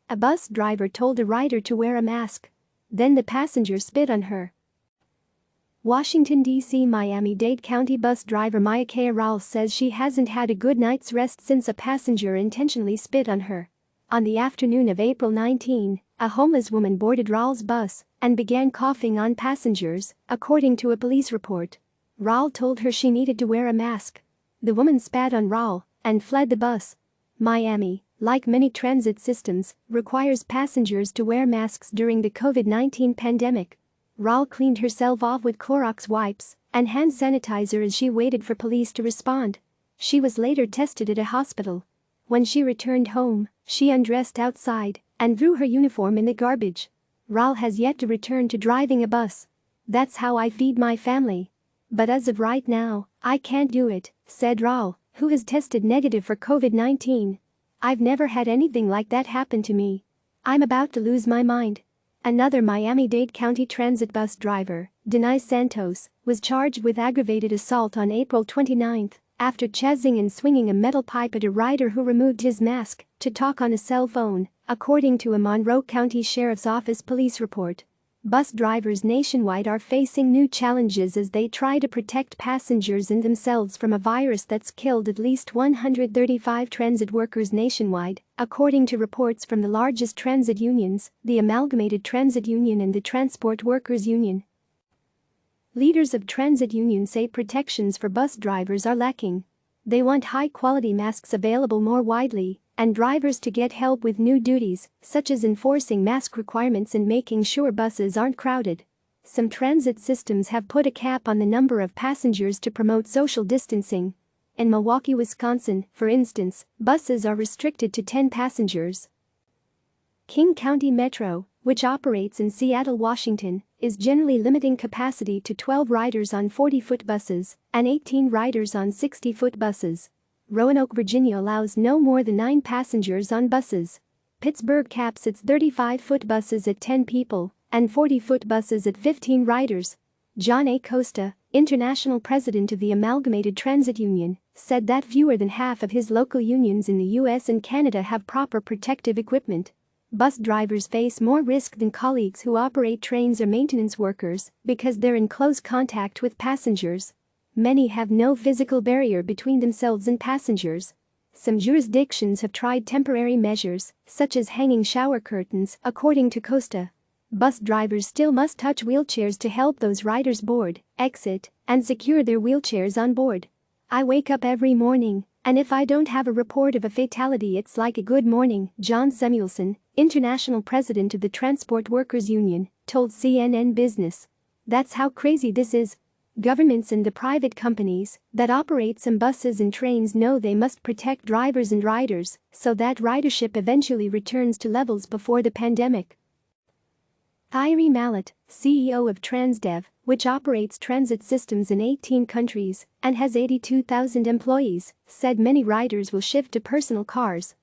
A bus driver told a rider to wear a mask. Then the passenger spit on her. Washington, D.C. Miami-Dade County bus driver Miakeya Rolle says she hasn't had a good night's rest since a passenger intentionally spit on her. On the afternoon of April 19, a homeless woman boarded Rolle's bus and began coughing on passengers, according to a police report. Rolle told her she needed to wear a mask. The woman spat on Rolle and fled the bus. Miami, like many transit systems, requires passengers to wear masks during the COVID-19 pandemic. Rolle cleaned herself off with Clorox wipes and hand sanitizer as she waited for police to respond. She was later tested at a hospital. When she returned home, she undressed outside and threw her uniform in the garbage. Rolle has yet to return to driving a bus. "That's how I feed my family. But as of right now, I can't do it," said Rolle, who has tested negative for COVID-19. "I've never had anything like that happen to me. I'm about to lose my mind." Another Miami-Dade County transit bus driver, Denise Santos, was charged with aggravated assault on April 29 after chasing and swinging a metal pipe at a rider who removed his mask to talk on a cell phone, according to a Monroe County Sheriff's Office police report. Bus drivers nationwide are facing new challenges as they try to protect passengers and themselves from a virus that's killed at least 135 transit workers nationwide, according to reports from the largest transit unions, the Amalgamated Transit Union and the Transport Workers Union. Leaders of transit unions say protections for bus drivers are lacking. They want high-quality masks available more widely and drivers to get help with new duties, such as enforcing mask requirements and making sure buses aren't crowded. Some transit systems have put a cap on the number of passengers to promote social distancing. In Milwaukee, Wisconsin, for instance, buses are restricted to 10 passengers. King County Metro, which operates in Seattle, Washington, is generally limiting capacity to 12 riders on 40-foot buses and 18 riders on 60-foot buses. Roanoke, Virginia allows no more than 9 passengers on buses. Pittsburgh caps its 35-foot buses at 10 people and 40-foot buses at 15 riders. John A. Costa, international president of the Amalgamated Transit Union, said that fewer than half of his local unions in the U.S. and Canada have proper protective equipment. Bus drivers face more risk than colleagues who operate trains or maintenance workers because they're in close contact with passengers. Many have no physical barrier between themselves and passengers. Some jurisdictions have tried temporary measures, such as hanging shower curtains, according to Costa. Bus drivers still must touch wheelchairs to help those riders board, exit, and secure their wheelchairs on board. "I wake up every morning, and if I don't have a report of a fatality, it's like a good morning," John Samuelson, international president of the Transport Workers Union, told CNN Business. "That's how crazy this is. Governments and the private companies that operate some buses and trains know they must protect drivers and riders so that ridership eventually returns to levels before the pandemic." Thierry Mallet, CEO of Transdev, which operates transit systems in 18 countries and has 82,000 employees, said many riders will shift to personal cars.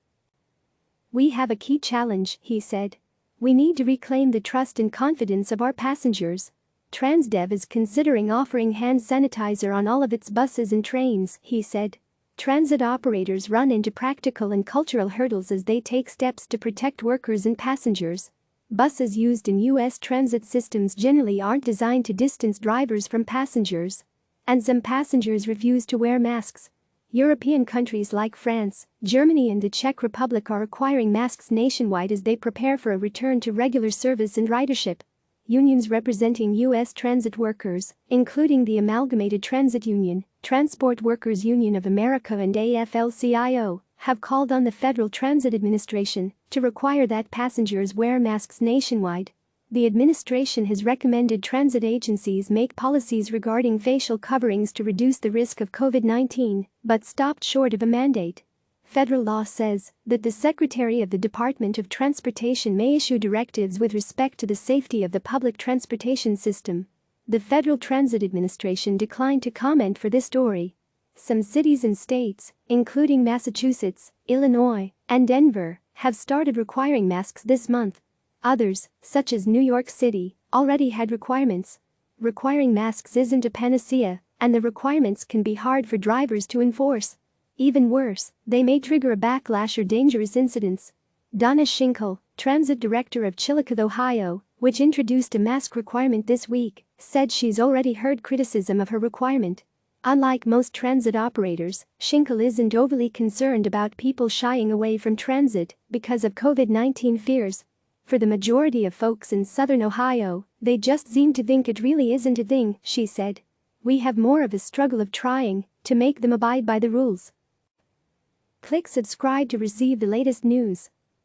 "We have a key challenge," he said. "We need to reclaim the trust and confidence of our passengers. Transdev is considering offering hand sanitizer on all of its buses and trains," he said. Transit operators run into practical and cultural hurdles as they take steps to protect workers and passengers. Buses used in U.S. transit systems generally aren't designed to distance drivers from passengers. And some passengers refuse to wear masks. European countries like France, Germany and the Czech Republic are requiring masks nationwide as they prepare for a return to regular service and ridership. Unions representing U.S. transit workers, including the Amalgamated Transit Union, Transport Workers Union of America and AFL-CIO, have called on the Federal Transit Administration to require that passengers wear masks nationwide. The administration has recommended transit agencies make policies regarding facial coverings to reduce the risk of COVID-19, but stopped short of a mandate. Federal law says that the Secretary of the Department of Transportation may issue directives with respect to the safety of the public transportation system. The Federal Transit Administration declined to comment for this story. Some cities and states, including Massachusetts, Illinois, and Denver, have started requiring masks this month. Others, such as New York City, already had requirements. Requiring masks isn't a panacea, and the requirements can be hard for drivers to enforce. Even worse, they may trigger a backlash or dangerous incidents. Donna Schinkel, transit director of Chillicothe, Ohio, which introduced a mask requirement this week, said she's already heard criticism of her requirement. Unlike most transit operators, Schinkel isn't overly concerned about people shying away from transit because of COVID-19 fears. For the majority of folks in southern Ohio, they just seem to think it really isn't a thing, she said. We have more of a struggle of trying to make them abide by the rules. Click subscribe to receive the latest news.